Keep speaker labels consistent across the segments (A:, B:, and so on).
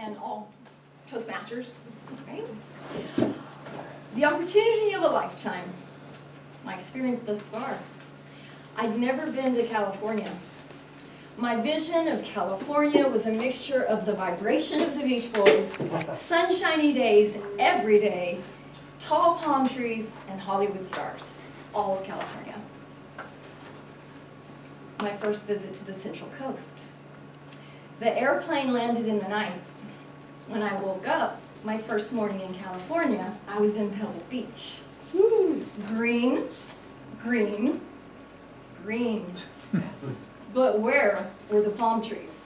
A: and all Toastmasters, right? The opportunity of a lifetime. My experience thus far. I'd never been to California. My vision of California was a mixture of the vibration of the Beach Boys, sunshiny days every day, tall palm trees, and Hollywood stars. All of California. My first visit to the Central Coast. The airplane landed in the night. When I woke up, my first morning in California, I was in Pebble Beach. Green, green, green. But where were the palm trees?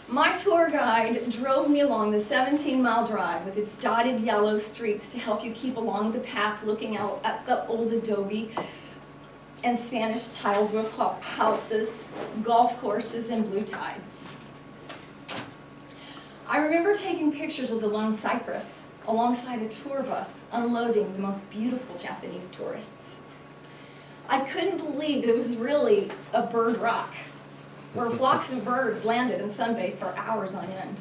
A: My tour guide drove me along the 17-mile drive with its dotted yellow streets to help you keep along the path looking out at the old adobe and Spanish tiled roof houses, golf courses, and blue tides. I remember taking pictures of the Lone Cypress alongside a tour bus unloading the most beautiful Japanese tourists. I couldn't believe it was really a bird rock where flocks of birds landed and sunbathed for hours on end.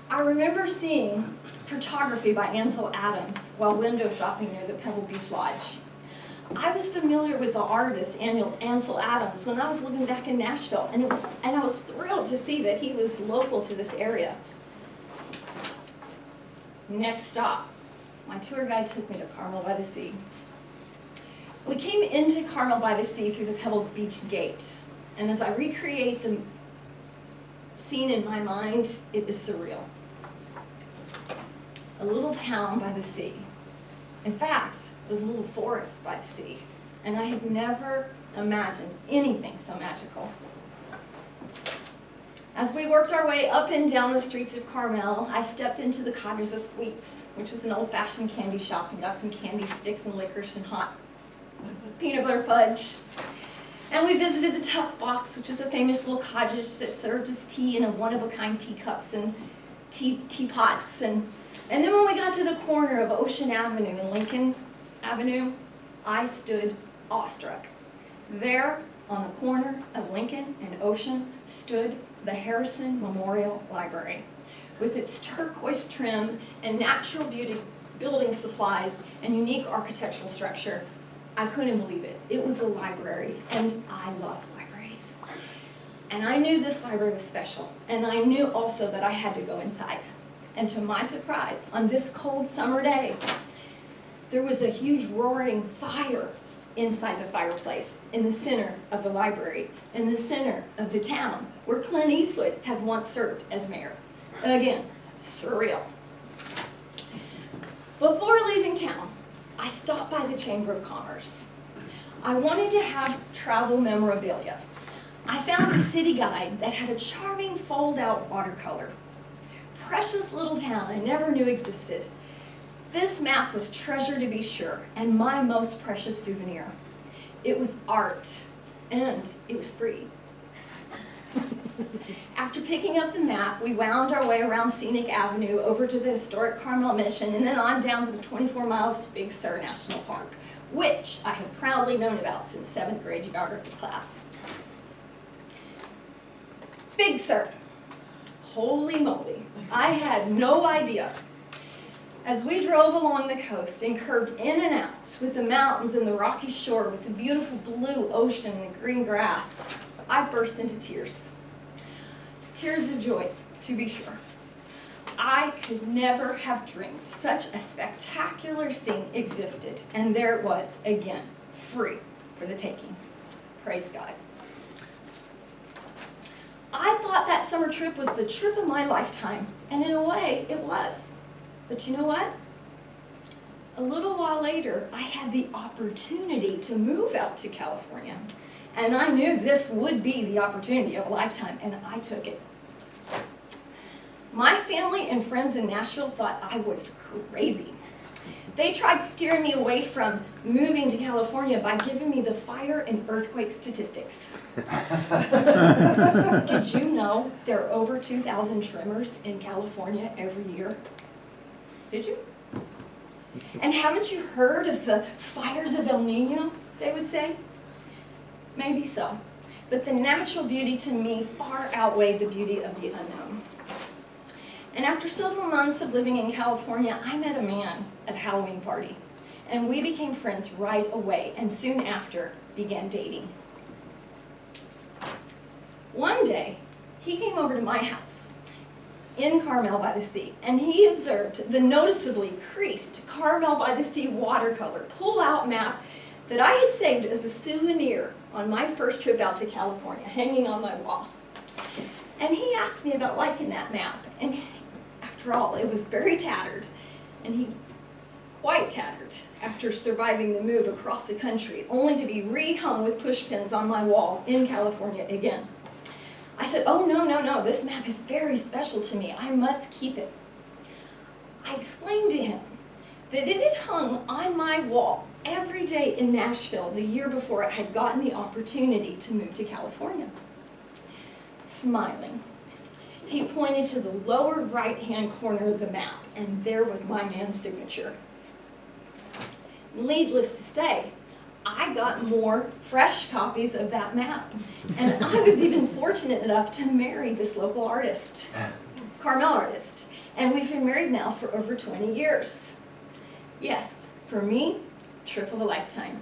A: I remember seeing photography by Ansel Adams while window shopping near the Pebble Beach Lodge. I was familiar with the artist Ansel Adams when I was living back in Nashville, and I was thrilled to see that he was local to this area. Next stop, my tour guide took me to Carmel by the Sea. We came into Carmel by the Sea through the Pebble Beach gate, and as I recreate the scene in my mind, it is surreal. A little town by the sea. In fact, it was a little forest by the sea, and I had never imagined anything so magical. As we worked our way up and down the streets of Carmel, I stepped into the Cottage of Sweets, which was an old-fashioned candy shop, and got some candy sticks and licorice and hot peanut butter fudge. And we visited the Tuck Box, which is a famous little cottage that served us tea in a one-of-a-kind teacups and teapots. And then when we got to the corner of Ocean Avenue and Lincoln Avenue, I stood awestruck. There, on the corner of Lincoln and Ocean, stood the Harrison Memorial Library, with its turquoise trim and natural beauty building supplies and unique architectural structure. I couldn't believe it. It was a library, and I love libraries. And I knew this library was special, and I knew also that I had to go inside. And to my surprise, on this cold summer day, there was a huge roaring fire inside the fireplace in the center of the library, in the center of the town, where Clint Eastwood had once served as mayor. And again, surreal. Before leaving town, I stopped by the Chamber of Commerce. I wanted to have travel memorabilia. I found a city guide that had a charming fold-out watercolor. Precious little town I never knew existed. This map was treasure to be sure, and my most precious souvenir. It was art, and it was free. After picking up the map, we wound our way around Scenic Avenue over to the historic Carmel Mission, and then on down to the 24 miles to Big Sur National Park, which I have proudly known about since 7th grade geography class. Big Sur. Holy moly, I had no idea. As we drove along the coast and curved in and out with the mountains and the rocky shore with the beautiful blue ocean and the green grass, I burst into tears. Tears of joy, to be sure. I could never have dreamed such a spectacular scene existed, and there it was, again, free for the taking. Praise God. I thought that summer trip was the trip of my lifetime, and in a way, it was. But you know what? A little while later, I had the opportunity to move out to California. And I knew this would be the opportunity of a lifetime, and I took it. My family and friends in Nashville thought I was crazy. They tried steering me away from moving to California by giving me the fire and earthquake statistics. Did you know there are over 2,000 tremors in California every year? Did you? And haven't you heard of the fires of El Nino, they would say? Maybe so. but the natural beauty to me far outweighed the beauty of the unknown. And after several months of living in California, I met a man at a Halloween party, and we became friends right away, and soon after began dating. One day, he came over to my house in Carmel by the Sea, and he observed the noticeably creased Carmel by the Sea watercolor pull-out map that I had saved as a souvenir on my first trip out to California, hanging on my wall. And he asked me about liking that map, and after all, it was very tattered, and quite tattered after surviving the move across the country, only to be re-hung with push pins on my wall in California again. I said, oh, no, this map is very special to me. I must keep it. I explained to him that it had hung on my wall every day in Nashville the year before I had gotten the opportunity to move to California. Smiling, he pointed to the lower right-hand corner of the map, and there was my man's signature. Needless to say, I got more fresh copies of that map, and I was even fortunate enough to marry this local artist, Carmel artist, and we've been married now for over 20 years. Yes, for me, trip of a lifetime.